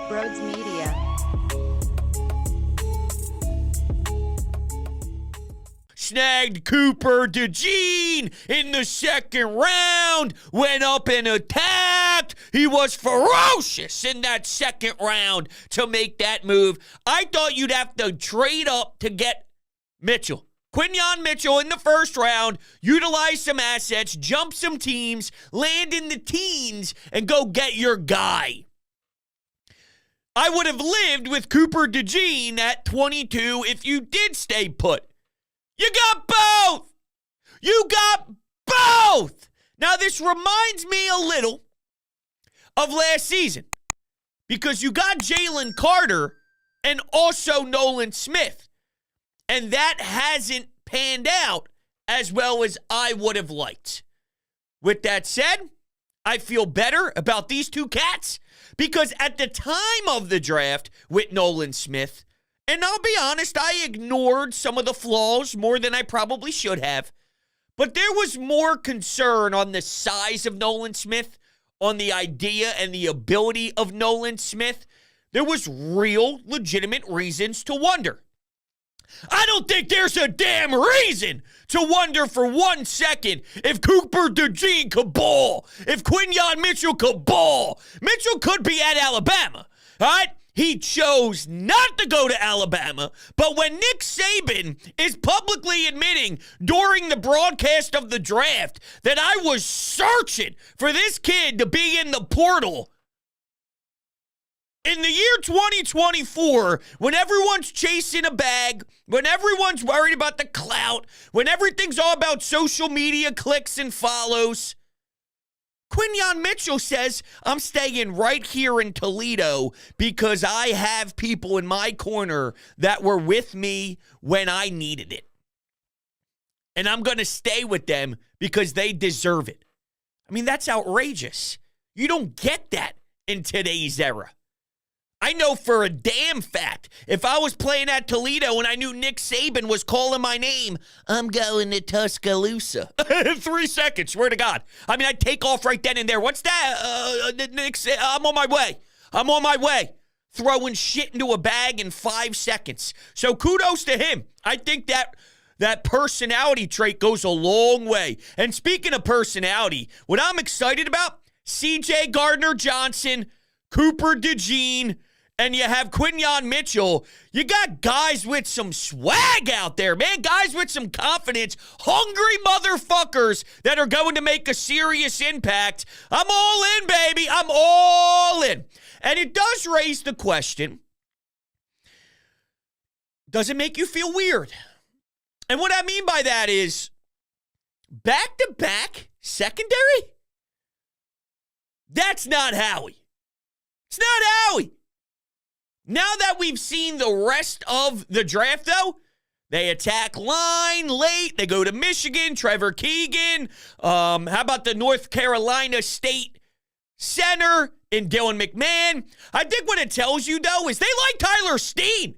Brodes Media. Snagged Cooper Dejean in the second round, went up and attacked. He was ferocious in that second round to make that move. I thought you'd have to trade up to get Mitchell. Quinyon Mitchell in the first round, utilize some assets, jump some teams, land in the teens, and go get your guy. I would have lived with Cooper Dejean at 22 if you did stay put. You got both! You got both! Now, this reminds me a little of last season because you got Jalen Carter and also Nolan Smith, and that hasn't panned out as well as I would have liked. With that said, I feel better about these two cats because at the time of the draft with Nolan Smith, and I'll be honest, I ignored some of the flaws more than I probably should have. But there was more concern on the size of Nolan Smith, on the idea and the ability of Nolan Smith. There was real, legitimate reasons to wonder. I don't think there's a damn reason to wonder for 1 second if Cooper Dejean could ball, if Quinyon Mitchell could ball. Mitchell could be at Alabama, all right? He chose not to go to Alabama, but when Nick Saban is publicly admitting during the broadcast of the draft that I was searching for this kid to be in the portal, in the year 2024, when everyone's chasing a bag, when everyone's worried about the clout, when everything's all about social media clicks and follows, Quinyon Mitchell says, I'm staying right here in Toledo because I have people in my corner that were with me when I needed it. And I'm going to stay with them because they deserve it. I mean, that's outrageous. You don't get that in today's era. I know for a damn fact, if I was playing at Toledo and I knew Nick Saban was calling my name, I'm going to Tuscaloosa. 3 seconds, swear to God. I mean, I'd take off right then and there. What's that? Nick, I'm on my way. I'm on my way. Throwing shit into a bag in 5 seconds. So kudos to him. I think that personality trait goes a long way. And speaking of personality, what I'm excited about, CJ Gardner-Johnson, Cooper Dejean, and you have Quinyon Mitchell. You got guys with some swag out there, man. Guys with some confidence. Hungry motherfuckers that are going to make a serious impact. I'm all in, baby. I'm all in. And it does raise the question, does it make you feel weird? And what I mean by that is, back-to-back secondary? That's not Howie. It's not Howie. Now that we've seen the rest of the draft, though, they attack line late. They go to Michigan, Trevor Keegan. How about the North Carolina State center in Dylan McMahon? I think what it tells you, though, is they like Tyler Steen.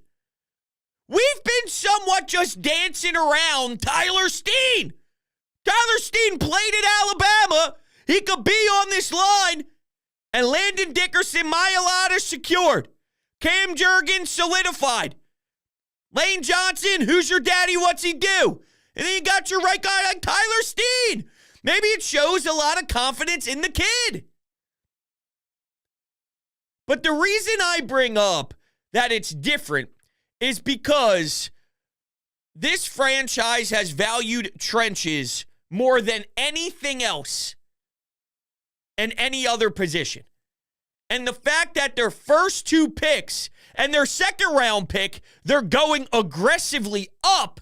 We've been somewhat just dancing around Tyler Steen. Tyler Steen played at Alabama. He could be on this line. And Landon Dickerson, Mailata secured. Cam Jurgens solidified. Lane Johnson, who's your daddy, what's he do? And then you got your right guy like Tyler Steen. Maybe it shows a lot of confidence in the kid. But the reason I bring up that it's different is because this franchise has valued trenches more than anything else in any other position. And the fact that their first 2 picks and their second round pick, they're going aggressively up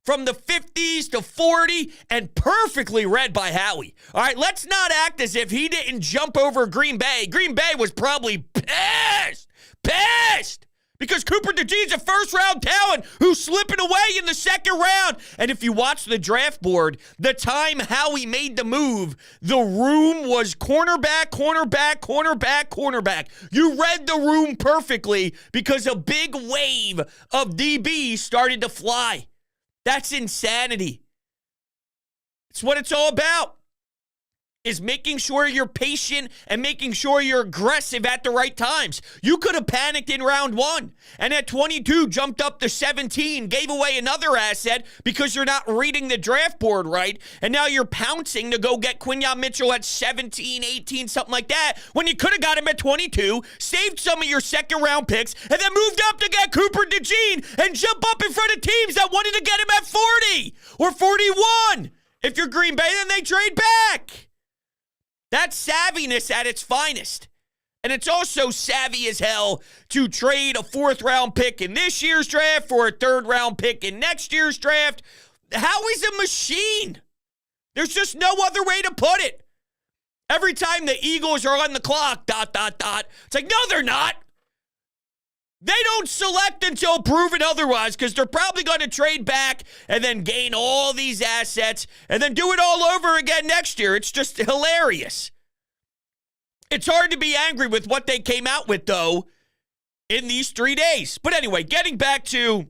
from the 50s to 40 and perfectly read by Howie. All right, let's not act as if he didn't jump over Green Bay. Green Bay was probably pissed. Because Cooper Dejean's a first-round talent who's slipping away in the second round. And if you watch the draft board, the time Howie made the move, the room was cornerback, cornerback, cornerback, cornerback. You read the room perfectly because a big wave of DBs started to fly. That's insanity. It's what it's all about. is making sure you're patient and making sure you're aggressive at the right times. You could have panicked in round 1 and at 22 jumped up to 17, gave away another asset because you're not reading the draft board right, and now you're pouncing to go get Quinyon Mitchell at 17, 18, something like that, when you could have got him at 22, saved some of your second-round picks, and then moved up to get Cooper Dejean and jump up in front of teams that wanted to get him at 40 or 41. If you're Green Bay, then they trade back. That's savviness at its finest. And it's also savvy as hell to trade a 4th-round pick in this year's draft for a 3rd-round pick in next year's draft. Howie's a machine. There's just no other way to put it. Every time the Eagles are on the clock, ... It's like, no, they're not. They don't select until proven otherwise because they're probably going to trade back and then gain all these assets and then do it all over again next year. It's just hilarious. It's hard to be angry with what they came out with, though, in these 3 days. But anyway, getting back to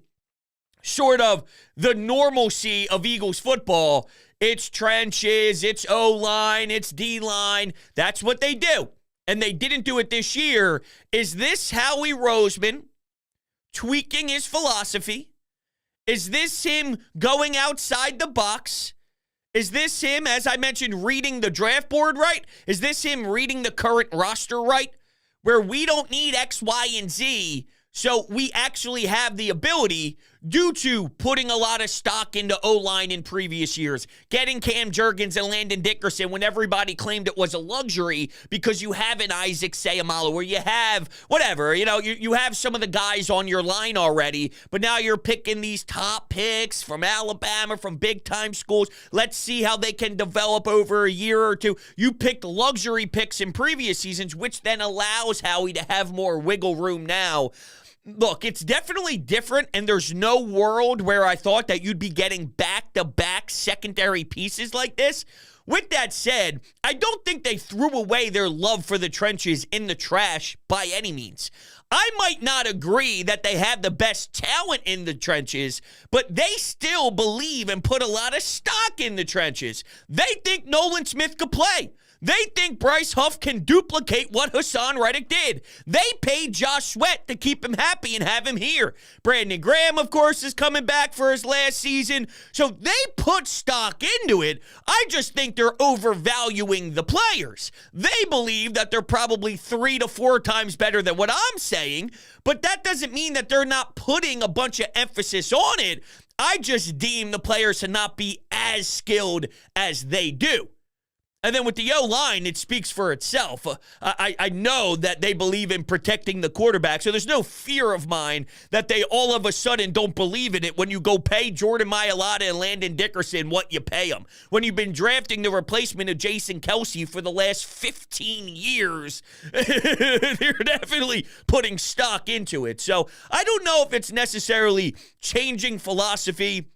sort of the normalcy of Eagles football, it's trenches, it's O-line, it's D-line. That's what they do. And they didn't do it this year. Is this Howie Roseman tweaking his philosophy? Is this him going outside the box? Is this him, as I mentioned, reading the draft board right? Is this him reading the current roster right? Where we don't need X, Y, and Z, so we actually have the ability, due to putting a lot of stock into O-line in previous years, getting Cam Jurgens and Landon Dickerson when everybody claimed it was a luxury because you have an Isaac Seumalo, or you have whatever, you have some of the guys on your line already, but now you're picking these top picks from Alabama, from big-time schools. Let's see how they can develop over a year or two. You picked luxury picks in previous seasons, which then allows Howie to have more wiggle room now. Look, it's definitely different, and there's no world where I thought that you'd be getting back-to-back secondary pieces like this. With that said, I don't think they threw away their love for the trenches in the trash by any means. I might not agree that they have the best talent in the trenches, but they still believe and put a lot of stock in the trenches. They think Nolan Smith could play. They think Bryce Huff can duplicate what Hassan Reddick did. They paid Josh Sweat to keep him happy and have him here. Brandon Graham, of course, is coming back for his last season. So they put stock into it. I just think they're overvaluing the players. They believe that they're probably 3 to 4 times better than what I'm saying, but that doesn't mean that they're not putting a bunch of emphasis on it. I just deem the players to not be as skilled as they do. And then with the O-line, it speaks for itself. I know that they believe in protecting the quarterback, so there's no fear of mine that they all of a sudden don't believe in it when you go pay Jordan Mailata and Landon Dickerson what you pay them. When you've been drafting the replacement of Jason Kelce for the last 15 years, they're definitely putting stock into it. So I don't know if it's necessarily changing philosophy,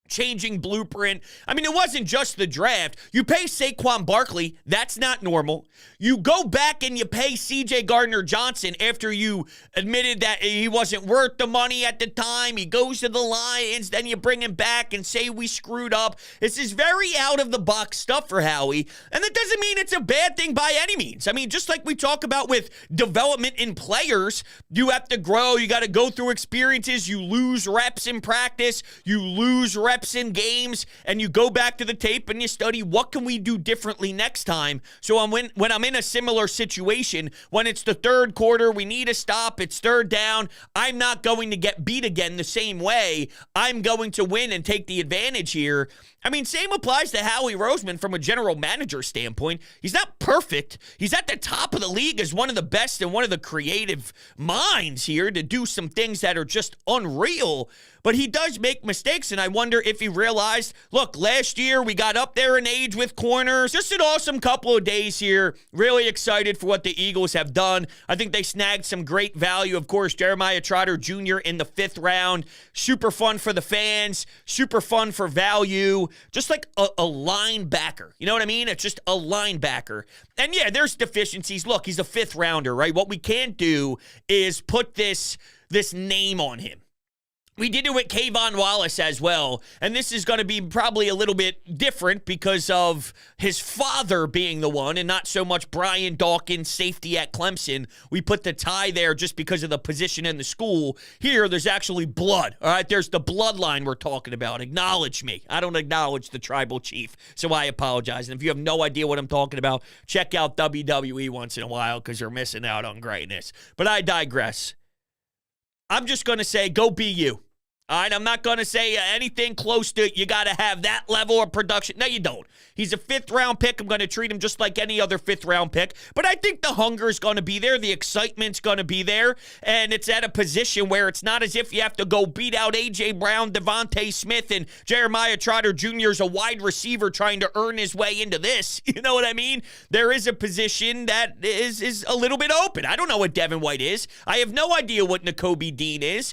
changing blueprint. I mean, it wasn't just the draft. You pay Saquon Barkley. That's not normal. You go back and you pay C.J. Gardner-Johnson after you admitted that he wasn't worth the money at the time. He goes to the Lions. Then you bring him back and say we screwed up. This is very out-of-the-box stuff for Howie. And that doesn't mean it's a bad thing by any means. I mean, just like we talk about with development in players, you have to grow. You got to go through experiences. You lose reps in practice. You lose reps in games, and you go back to the tape and you study what can we do differently next time. So when I'm in a similar situation, when it's the third quarter, we need a stop, it's third down, I'm not going to get beat again the same way. I'm going to win and take the advantage here. I mean, same applies to Howie Roseman from a general manager standpoint. He's not perfect. He's at the top of the league as one of the best and one of the creative minds here to do some things that are just unreal. But he does make mistakes, and I wonder if he realized, look, last year we got up there in age with corners. Just an awesome couple of days here. Really excited for what the Eagles have done. I think they snagged some great value. Of course, Jeremiah Trotter Jr. in the 5th round. Super fun for the fans. Super fun for value. Just like a linebacker. You know what I mean? It's just a linebacker. And yeah, there's deficiencies. Look, he's a 5th rounder, right? What we can't do is put this name on him. We did it with Kayvon Wallace as well, and this is going to be probably a little bit different because of his father being the one and not so much Brian Dawkins, safety at Clemson. We put the tie there just because of the position in the school. Here, there's actually blood, all right? There's the bloodline we're talking about. Acknowledge me. I don't acknowledge the tribal chief, so I apologize. And if you have no idea what I'm talking about, check out WWE once in a while because you're missing out on greatness. But I digress. I'm just going to say, go be you. All right, I'm not going to say anything close to you got to have that level of production. No, you don't. He's a fifth-round pick. I'm going to treat him just like any other fifth-round pick. But I think the hunger is going to be there. The excitement's going to be there. And it's at a position where it's not as if you have to go beat out A.J. Brown, Devontae Smith, and Jeremiah Trotter Jr. is a wide receiver trying to earn his way into this. You know what I mean? There is a position that is a little bit open. I don't know what Devin White is. I have no idea what Nakobe Dean is.